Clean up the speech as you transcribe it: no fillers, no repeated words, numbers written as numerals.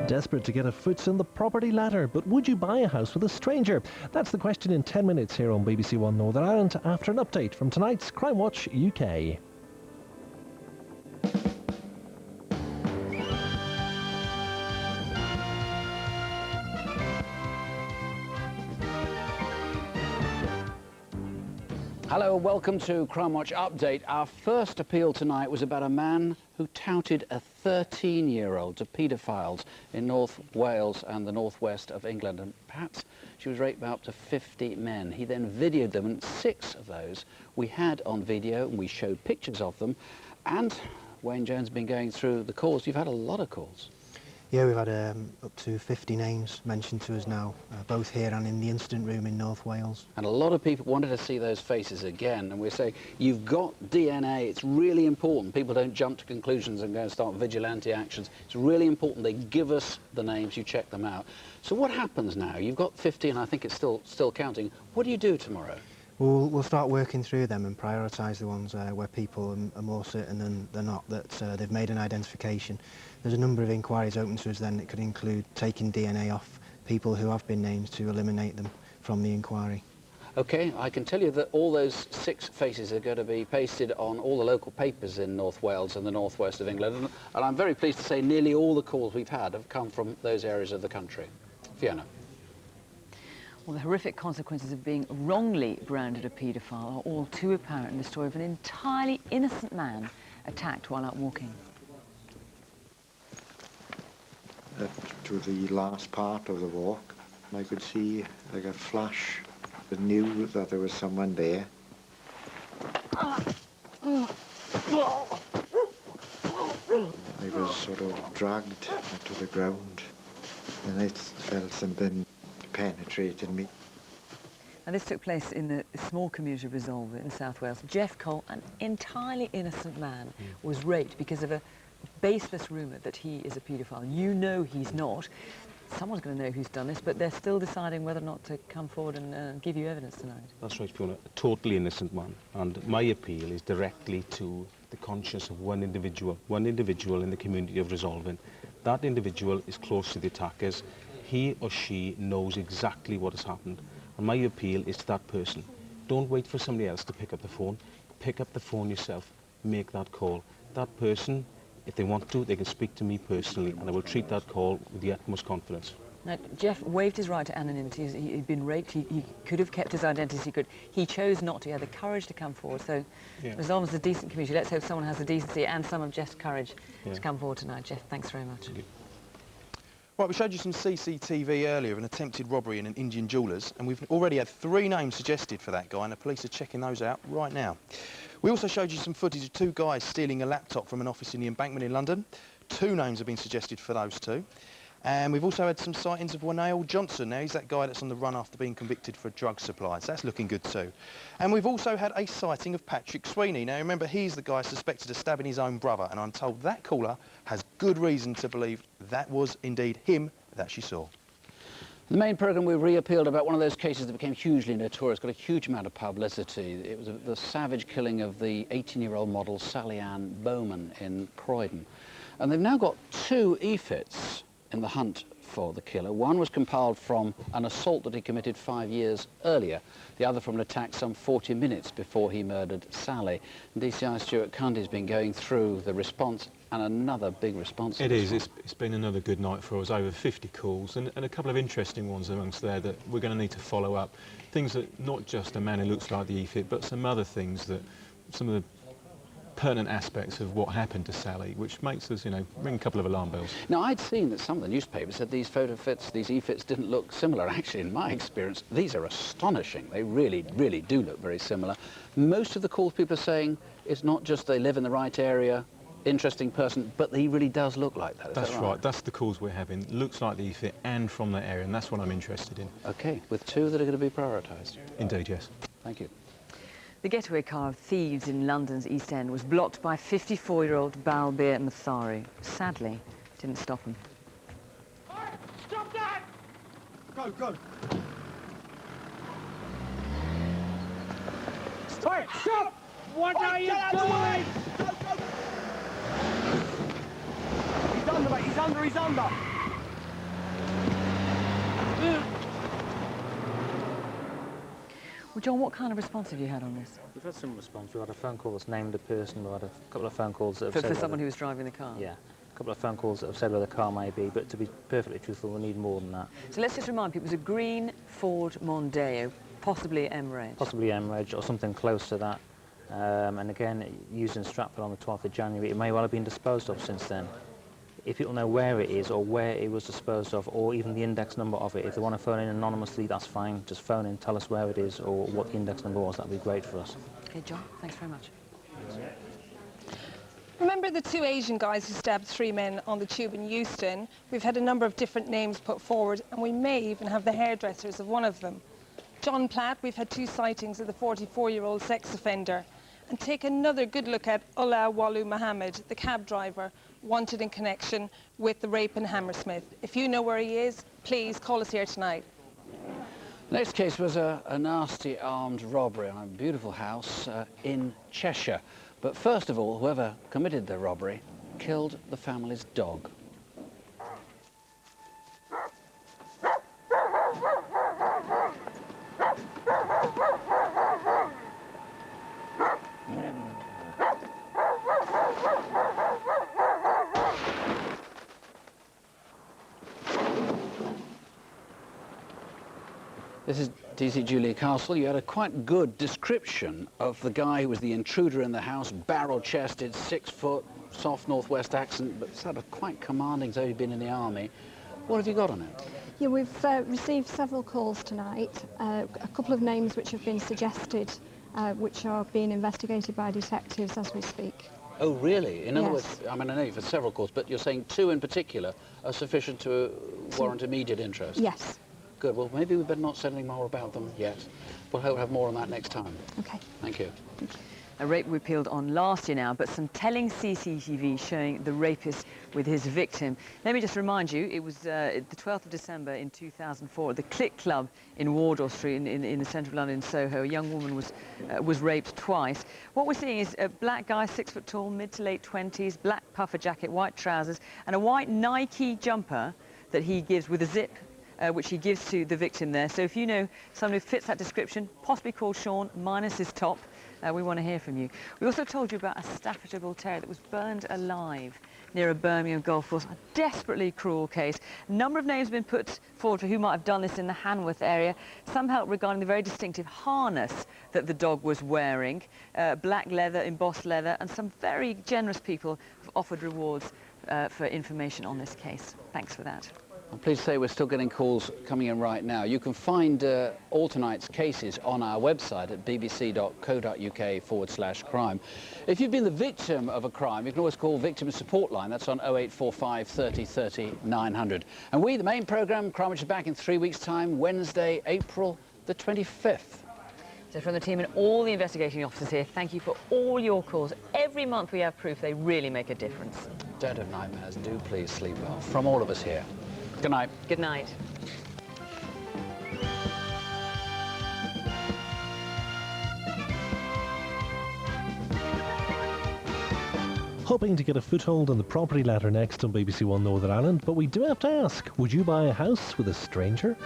Desperate to get a foot in the property ladder, but would you buy a house with a stranger? That's the question in 10 minutes here on BBC One Northern Ireland after an update from tonight's Crimewatch UK. Hello, welcome to Crimewatch Update. Our first appeal tonight was about a man who touted a 13-year-old to paedophiles in North Wales and the northwest of England, and perhaps she was raped by up to 50 men. He then videoed them, and 6 of those we had on video, and we showed pictures of them. And Wayne Jones has been going through the calls. You've had a lot of calls. Yeah, we've had up to 50 names mentioned to us now, both here and in the incident room in North Wales. And a lot of people wanted to see those faces again, and we're saying, you've got DNA, it's really important. People don't jump to conclusions and go and start vigilante actions. It's really important they give us the names, you check them out. So what happens now? You've got 50, and I think it's still counting. What do you do tomorrow? We'll start working through them and prioritise the ones where people are more certain than not that they've made an identification. There's a number of inquiries open to us then that could include taking DNA off people who have been named to eliminate them from the inquiry. OK, I can tell you that all those 6 faces are going to be pasted on all the local papers in North Wales and the northwest of England, and I'm very pleased to say nearly all the calls we've had have come from those areas of the country. Fiona. Well, the horrific consequences of being wrongly branded a paedophile are all too apparent in the story of an entirely innocent man attacked while out walking. To the last part of the walk, I could see like a flash that knew that there was someone there. I was sort of dragged to the ground, and I felt something penetrated me. Now, this took place in the small community of Resolve in South Wales. Jeff Cole, an entirely innocent man, was raped because of a baseless rumour that he is a paedophile. You know he's not. Someone's going to know who's done this, but they're still deciding whether or not to come forward and give you evidence tonight. That's right, Fiona. A totally innocent man. And my appeal is directly to the conscience of one individual in the community of Resolving. That individual is close to the attackers. He or she knows exactly what has happened. And my appeal is to that person. Don't wait for somebody else to pick up the phone. Pick up the phone yourself. Make that call. That person, if they want to, they can speak to me personally, and I will treat that call with the utmost confidence. Now, Jeff waived his right to anonymity. He'd been raped. He could have kept his identity secret. He chose not to. He had the courage to come forward. So, Resolve is a decent community. Let's hope someone has the decency and some of Jeff's courage to come forward tonight. Jeff, thanks very much. Thank you. Right, we showed you some CCTV earlier of an attempted robbery in an Indian jeweller's, and we've already had 3 names suggested for that guy, and the police are checking those out right now. We also showed you some footage of 2 guys stealing a laptop from an office in the Embankment in London. 2 names have been suggested for those 2. And we've also had some sightings of Wanail Johnson. Now, he's that guy that's on the run after being convicted for drug supply, so that's looking good too. And we've also had a sighting of Patrick Sweeney. Now, remember, he's the guy suspected of stabbing his own brother, and I'm told that caller has good reason to believe that was indeed him that she saw. The main programme we reappealed about one of those cases that became hugely notorious, got a huge amount of publicity. It was the savage killing of the 18-year-old model Sally Ann Bowman in Croydon. And they've now got 2 EFITs in the hunt for the killer. One was compiled from an assault that he committed 5 years earlier, the other from an attack some 40 minutes before he murdered Sally. And DCI Stuart Cundy's been going through the response, and another big response. It is. It's been another good night for us, over 50 calls, and a couple of interesting ones amongst there that we're going to need to follow up. Things that, not just a man who looks like the EFIT, but some other things that, some of the pertinent aspects of what happened to Sally, which makes us, ring a couple of alarm bells. Now, I'd seen that some of the newspapers said these photo-fits, these EFITs didn't look similar. Actually, in my experience, these are astonishing. They really, really do look very similar. Most of the calls people are saying it's not just they live in the right area, interesting person, but he really does look like that. That's right. That's the calls we're having. Looks like the EFIT and from that area, and that's what I'm interested in. OK, with 2 that are going to be prioritised. Indeed, yes. Thank you. The getaway car of thieves in London's East End was blocked by 54-year-old Balbir Mathari. Sadly, didn't stop him. Stop that! Go, go! Stop! Stop! What are you doing? Go, go! He's under, mate. He's under. Well, John, what kind of response have you had on this? We've had some response. We had a phone call that's named a person. We had a couple of phone calls that have For said someone who was driving the car? Yeah, a couple of phone calls that have said where the car may be, but to be perfectly truthful, we need more than that. So let's just remind people, it was a green Ford Mondeo, possibly M-Reg. Possibly M-Reg or something close to that. And again, used in Stratford on the 12th of January, it may well have been disposed of since then. If people know where it is or where it was disposed of or even the index number of it, if they want to phone in anonymously, that's fine. Just phone in, tell us where it is or what the index number was. That'd be great for us. Okay, John, thanks very much. Remember the two Asian guys who stabbed 3 men on the tube in Euston? We've had a number of different names put forward, and we may even have the hairdressers of one of them. John Platt, we've had 2 sightings of the 44-year-old sex offender. And take another good look at Ullah Walu Mohammed, the cab driver, wanted in connection with the rape in Hammersmith. If you know where he is, please call us here tonight. Next case was a nasty armed robbery on a beautiful house in Cheshire. But first of all, whoever committed the robbery killed the family's dog. This is DC Julia Castle. You had a quite good description of the guy who was the intruder in the house, barrel-chested, 6 foot, soft northwest accent, but sort of quite commanding, so he'd been in the army. What have you got on it? Yeah, we've received several calls tonight, a couple of names which have been suggested, which are being investigated by detectives as we speak. Oh, really? In other Yes. words, I mean, I know you've had several calls, but you're saying 2 in particular are sufficient to warrant immediate interest? Yes. Good. Well, maybe we better not say anything more about them yet. We'll hope to have more on that next time. Okay. Thank you. A rape we appealed on last year now, but some telling CCTV showing the rapist with his victim. Let me just remind you, it was the 12th of December in 2004 at the Click Club in Wardour Street in the centre of London, Soho. A young woman was raped twice. What we're seeing is a black guy, 6 foot tall, mid to late 20s, black puffer jacket, white trousers, and a white Nike jumper that he gives with a zip, which he gives to the victim there. So if you know someone who fits that description, possibly called Sean, minus his top, we want to hear from you. We also told you about a Staffordshire Bull Terrier that was burned alive near a Birmingham golf course. A desperately cruel case. A number of names have been put forward for who might have done this in the Hanworth area. Some help regarding the very distinctive harness that the dog was wearing, black leather, embossed leather, and some very generous people have offered rewards for information on this case. Thanks for that. I'm pleased to say we're still getting calls coming in right now. You can find all tonight's cases on our website at bbc.co.uk/crime. If you've been the victim of a crime, you can always call Victim Support Line. That's on 0845 30 30 900. And we, the main programme, Crimewatch, is back in 3 weeks' time, Wednesday, April the 25th. So from the team and all the investigating officers here, thank you for all your calls. Every month we have proof they really make a difference. Don't have nightmares. Do please sleep well. From all of us here. Good night. Good night. Hoping to get a foothold on the property ladder next on BBC One Northern Ireland, but we do have to ask, would you buy a house with a stranger?